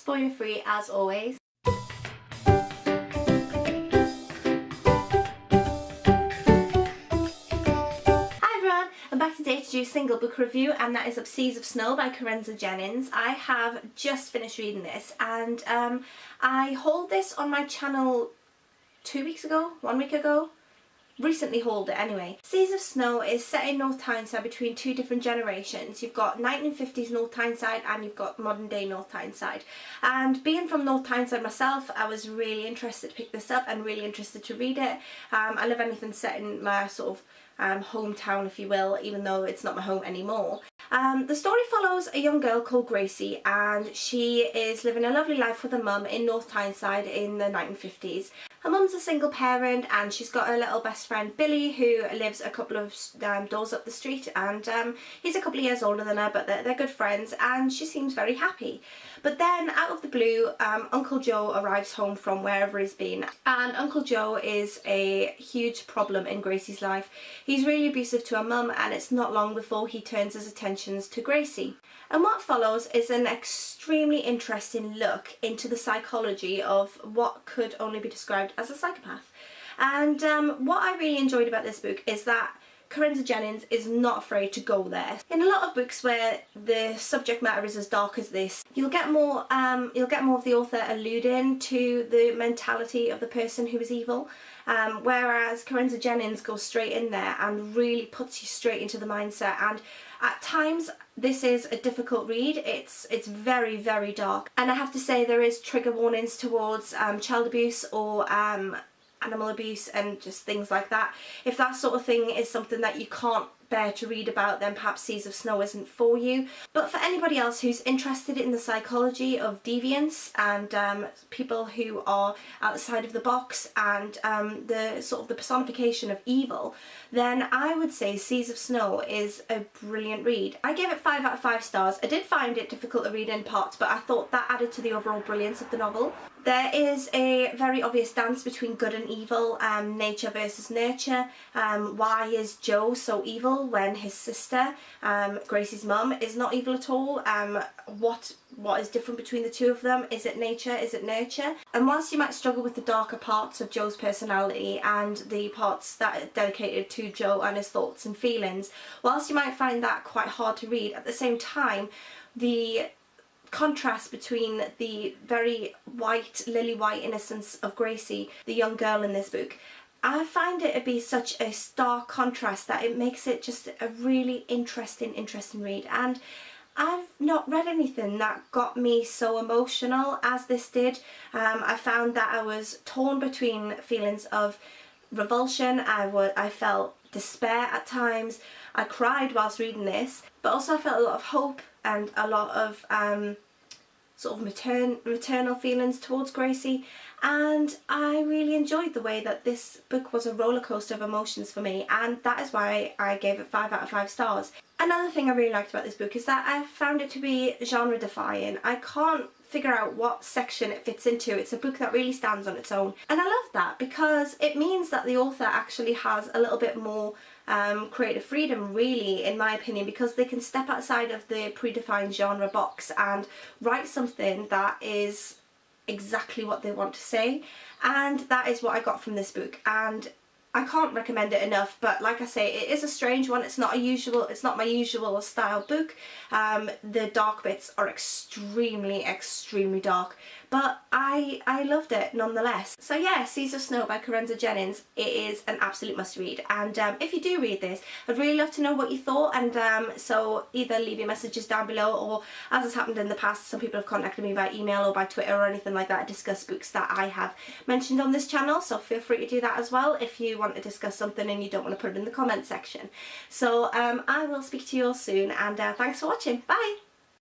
spoiler free as always. I'm back today to do a single book review, and that is of Seas of Snow by Karenza Jennings. I have just finished reading this, and I hauled this on my channel 2 weeks ago, 1 week ago. Recently hauled it anyway. Seas of Snow is set in North Tyneside between two different generations. You've got 1950s North Tyneside and you've got modern day North Tyneside. And being from North Tyneside myself, I was really interested to pick this up and really interested to read it. I love anything set in my sort of hometown, if you will, even though it's not my home anymore. The story follows a young girl called Gracie, and she is living a lovely life with her mum in North Tyneside in the 1950s. Her mum's a single parent, and she's got her little best friend Billy, who lives a couple of doors up the street, and he's a couple of years older than her, but they're good friends, and she seems very happy. But then, out of the blue, Uncle Joe arrives home from wherever he's been, and Uncle Joe is a huge problem in Gracie's life. He's really abusive to her mum, and it's not long before he turns his attentions to Gracie. And what follows is an extremely interesting look into the psychology of what could only be described as a psychopath. And what I really enjoyed about this book is that Karenza Jennings is not afraid to go there. In a lot of books where the subject matter is as dark as this, you'll get more of the author alluding to the mentality of the person who is evil. Whereas Karenza Jennings goes straight in there and really puts you straight into the mindset, and at times this is a difficult read. It's very, very dark, and I have to say there is trigger warnings towards child abuse or animal abuse and just things like that. If that sort of thing is something that you can't bear to read about, then perhaps Seas of Snow isn't for you. But for anybody else who's interested in the psychology of deviance and people who are outside of the box and the sort of the personification of evil, then I would say Seas of Snow is a brilliant read. I gave it 5 out of 5 stars. I did find it difficult to read in parts, but I thought that added to the overall brilliance of the novel. There is a very obvious dance between good and evil, nature versus nurture. Why is Joe so evil when his sister, Gracie's mum, is not evil at all? What is different between the two of them? Is it nature? Is it nurture? And whilst you might struggle with the darker parts of Joe's personality and the parts that are dedicated to Joe and his thoughts and feelings, whilst you might find that quite hard to read, at the same time, the contrast between the very white, lily white innocence of Gracie, the young girl in this book, I find it to be such a stark contrast that it makes it just a really interesting read. And I've not read anything that got me so emotional as this did. I found that I was torn between feelings of revulsion. I felt despair at times. I cried whilst reading this, but also I felt a lot of hope and a lot of sort of maternal feelings towards Gracie, and I really enjoyed the way that this book was a roller coaster of emotions for me, and that is why I gave it 5 out of 5 stars. Another thing I really liked about this book is that I found it to be genre defying. I can't figure out what section it fits into. It's a book that really stands on its own, and I love that because it means that the author actually has a little bit more creative freedom, really, in my opinion, because they can step outside of the predefined genre box and write something that is exactly what they want to say, and that is what I got from this book. And I can't recommend it enough, but like I say, it is a strange one. It's not my usual style book. The dark bits are extremely dark, but I loved it nonetheless. So yeah, Seas of Snow by Karenza Jennings, it is an absolute must read, and if you do read this, I'd really love to know what you thought, and so either leave your messages down below, or as has happened in the past, some people have contacted me by email or by Twitter or anything like that to discuss books that I have mentioned on this channel, so feel free to do that as well if you want to discuss something and you don't want to put it in the comment section. So I will speak to you all soon, and thanks for watching. Bye!